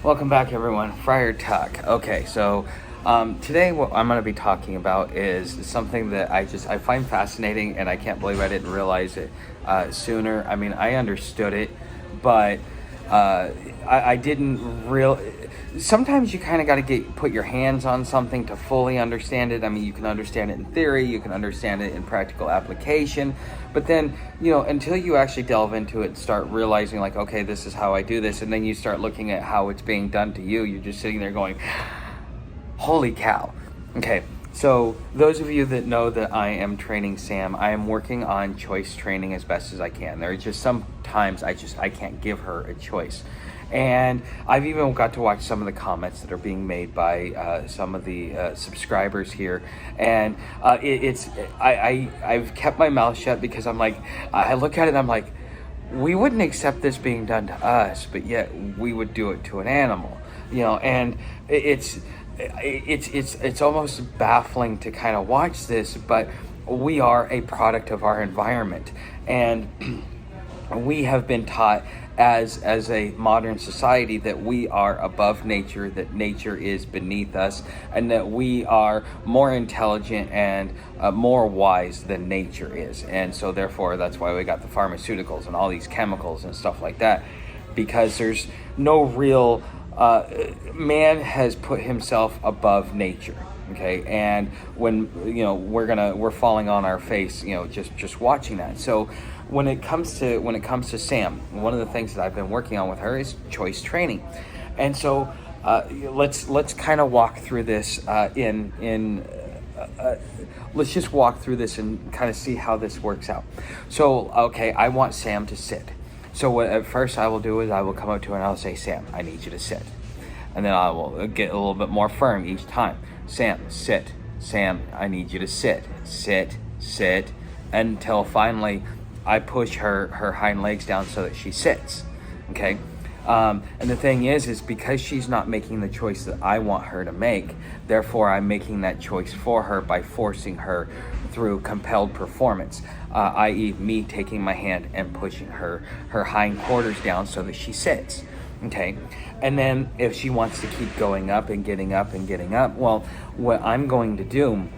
Welcome back, everyone. Friar Tuck. Okay, so today what I'm going to be talking about is something that I find fascinating, and I can't believe I didn't realize it sooner. I mean, I understood it, but I didn't real. Sometimes you kind of got to put your hands on something to fully understand it. I mean, you can understand it in theory, you can understand it in practical application, but then, until you actually delve into it and start realizing, like, okay, this is how I do this, and then you start looking at how it's being done to you, you're just sitting there going, holy cow. Okay, so those of you that know that I am training Sam, I am working on choice training as best as I can. There are just sometimes I can't give her a choice. And I've even got to watch some of the comments that are being made by some of the subscribers here, and I've kept my mouth shut because I'm like, I look at it and I'm like, we wouldn't accept this being done to us, but yet we would do it to an animal, and it's almost baffling to kind of watch this, but we are a product of our environment, and we have been taught as a modern society that we are above nature, that nature is beneath us, and that we are more intelligent and more wise than nature is. And so therefore that's why we got the pharmaceuticals and all these chemicals and stuff like that, because there's no real man has put himself above nature. Okay, and when we're falling on our face, just watching that. So when it comes to Sam, one of the things that I've been working on with her is choice training, and so let's kind of walk through this let's just walk through this and kind of see how this works out. So okay, I want Sam to sit. So what at first I will do is I will come up to her and I'll say, Sam, I need you to sit. And then I will get a little bit more firm each time. Sam, sit. Sam, I need you to sit. Sit, sit, until finally I push her hind legs down so that she sits. Okay? And the thing is because she's not making the choice that I want her to make, therefore I'm making that choice for her by forcing her through compelled performance, i.e. me taking my hand and pushing her hind quarters down so that she sits. Okay, and then if she wants to keep going up and getting up and getting up, well, what I'm going to do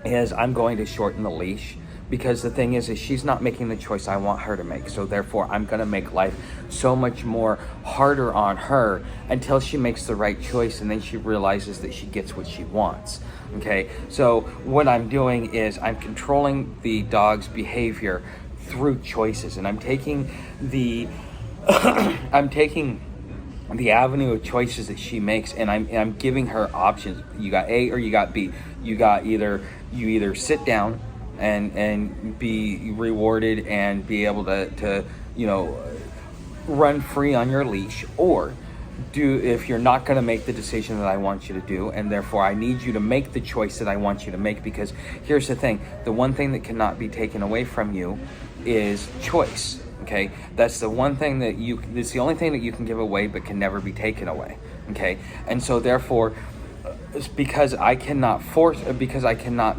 is I'm going to shorten the leash, because the thing is she's not making the choice I want her to make. So therefore I'm going to make life so much more harder on her until she makes the right choice, and then she realizes that she gets what she wants. Okay, so what I'm doing is I'm controlling the dog's behavior through choices, and I'm taking the the avenue of choices that she makes, and I'm giving her options. You got A or you got B. You either sit down and be rewarded and be able to run free on your leash, or if you're not going to make the decision that I want you to do, and therefore I need you to make the choice that I want you to make, because here's the thing, the one thing that cannot be taken away from you is choice. Okay, that's the one thing it's the only thing that you can give away but can never be taken away. Okay, and so therefore, because I cannot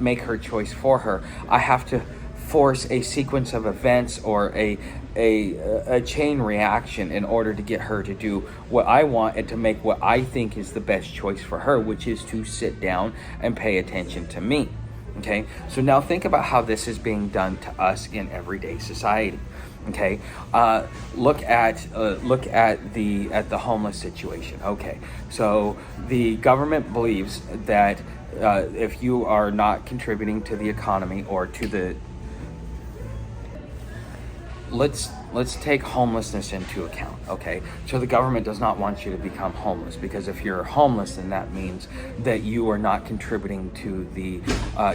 make her choice for her, I have to force a sequence of events or a chain reaction in order to get her to do what I want and to make what I think is the best choice for her, which is to sit down and pay attention to me. Okay, so now think about how this is being done to us in everyday society. Okay, look at the homeless situation. Okay, so the government believes that if you are not contributing to the economy or to the let's take homelessness into account. Okay, so the government does not want you to become homeless, because if you're homeless, then that means that you are not contributing to the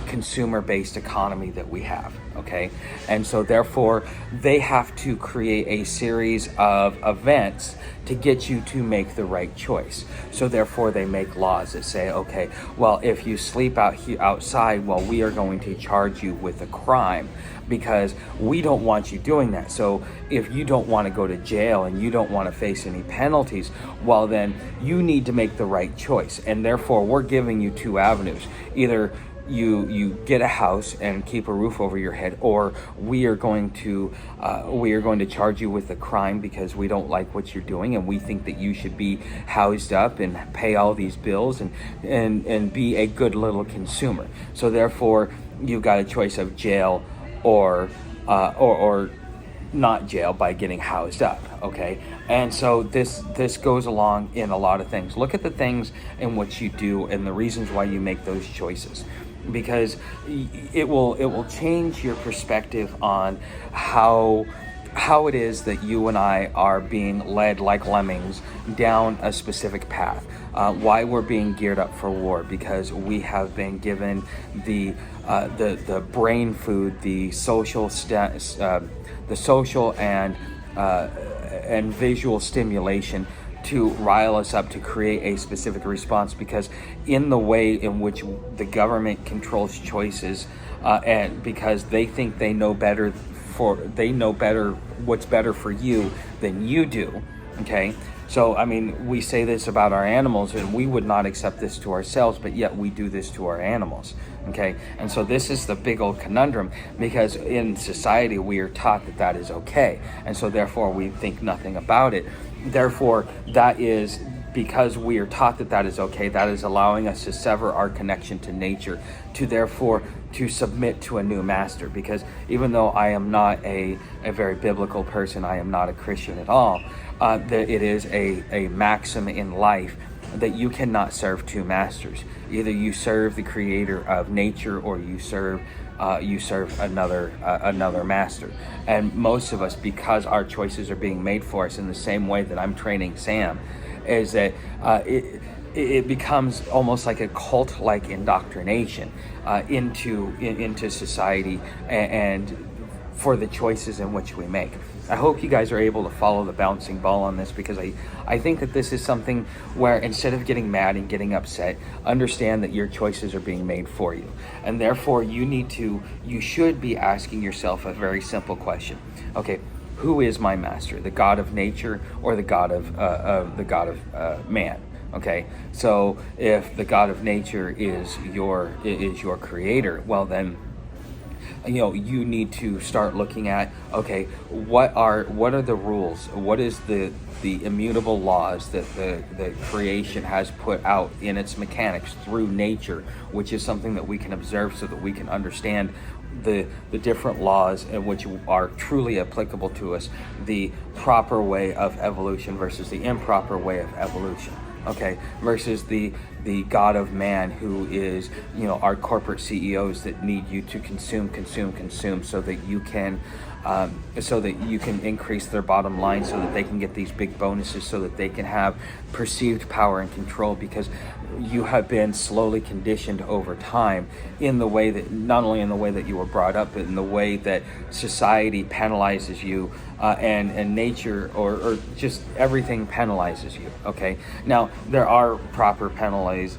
consumer-based economy that we have. Okay, and so therefore they have to create a series of events to get you to make the right choice. So therefore they make laws that say, okay, well, if you sleep outside, well, we are going to charge you with a crime, because we don't want you doing that. So if you don't want to go to jail and you don't want to face any penalties, well, then you need to make the right choice. And therefore we're giving you two avenues. Either you get a house and keep a roof over your head, or we are going to charge you with a crime because we don't like what you're doing and we think that you should be housed up and pay all these bills and be a good little consumer. So therefore you've got a choice of jail or not jail by getting housed up. Okay, and so this goes along in a lot of things. Look at the things in which you do and the reasons why you make those choices, because it will change your perspective on how it is that you and I are being led like lemmings down a specific path. Why we're being geared up for war, because we have been given the brain food, the social and visual stimulation to rile us up to create a specific response, because in the way in which the government controls choices, and because they think they know better what's better for you than you do. Okay, so I mean, we say this about our animals, and we would not accept this to ourselves, but yet we do this to our animals. Okay, and so this is the big old conundrum, because in society we are taught that that is okay, and so therefore we think nothing about it. Therefore, that is because we are taught that that is okay, that is allowing us to sever our connection to nature, to therefore to submit to a new master. Because even though I am not a very biblical person, I am not a Christian at all, that it is a maxim in life that you cannot serve two masters. Either you serve the creator of nature, or you serve another master. And most of us, because our choices are being made for us in the same way that I'm training Sam, is that it becomes almost like a cult-like indoctrination into society and for the choices in which we make. I hope you guys are able to follow the bouncing ball on this, because I think that this is something where, instead of getting mad and getting upset, understand that your choices are being made for you. And therefore you should be asking yourself a very simple question. Okay, who is my master? The God of nature or the God of man? Okay, so if the God of nature is your creator, well then, you need to start looking at, okay, what are the rules? What is the immutable laws that the creation has put out in its mechanics through nature, which is something that we can observe so that we can understand the different laws in which are truly applicable to us, the proper way of evolution versus the improper way of evolution. Okay, versus the God of man, who is, our corporate CEOs that need you to consume so that you can increase their bottom line, so that they can get these big bonuses, so that they can have perceived power and control, because you have been slowly conditioned over time in the way that, not only in the way that you were brought up, but in the way that society penalizes you, and nature or just everything penalizes you. Okay, now there are proper penalties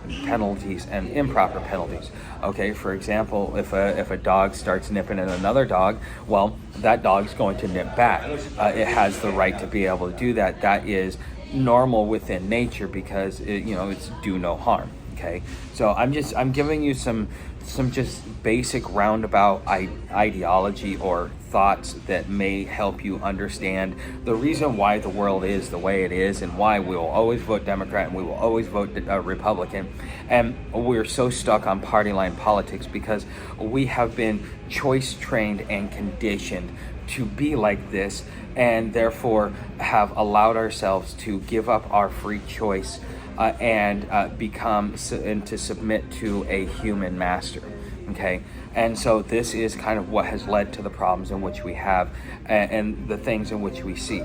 and improper penalties. Okay, for example, if a dog starts nipping at another dog, well, that dog's going to nip back. It has the right to be able to do that. That is normal within nature, because it's do no harm. Okay, so I'm giving you some just basic roundabout ideology or thoughts that may help you understand the reason why the world is the way it is, and why we will always vote Democrat and we will always vote Republican. And we're so stuck on party line politics because we have been choice trained and conditioned to be like this, and therefore have allowed ourselves to give up our free choice and to submit to a human master. Okay, and so this is kind of what has led to the problems in which we have, and the things in which we see.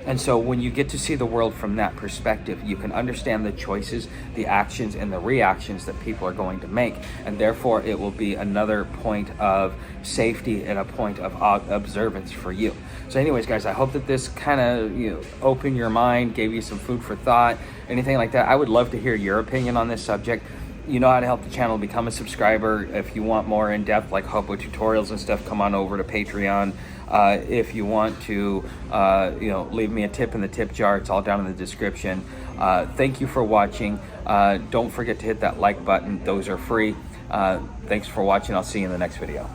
And so when you get to see the world from that perspective, you can understand the choices, the actions, and the reactions that people are going to make. And therefore, it will be another point of safety and a point of observance for you. So anyways, guys, I hope that this kind of opened your mind, gave you some food for thought, anything like that. I would love to hear your opinion on this subject. You know how to help the channel. Become a subscriber. If you want more in-depth, like hobo tutorials and stuff, come on over to Patreon. If you want to, leave me a tip in the tip jar, it's all down in the description. Thank you for watching. Don't forget to hit that like button. Those are free. Thanks for watching. I'll see you in the next video.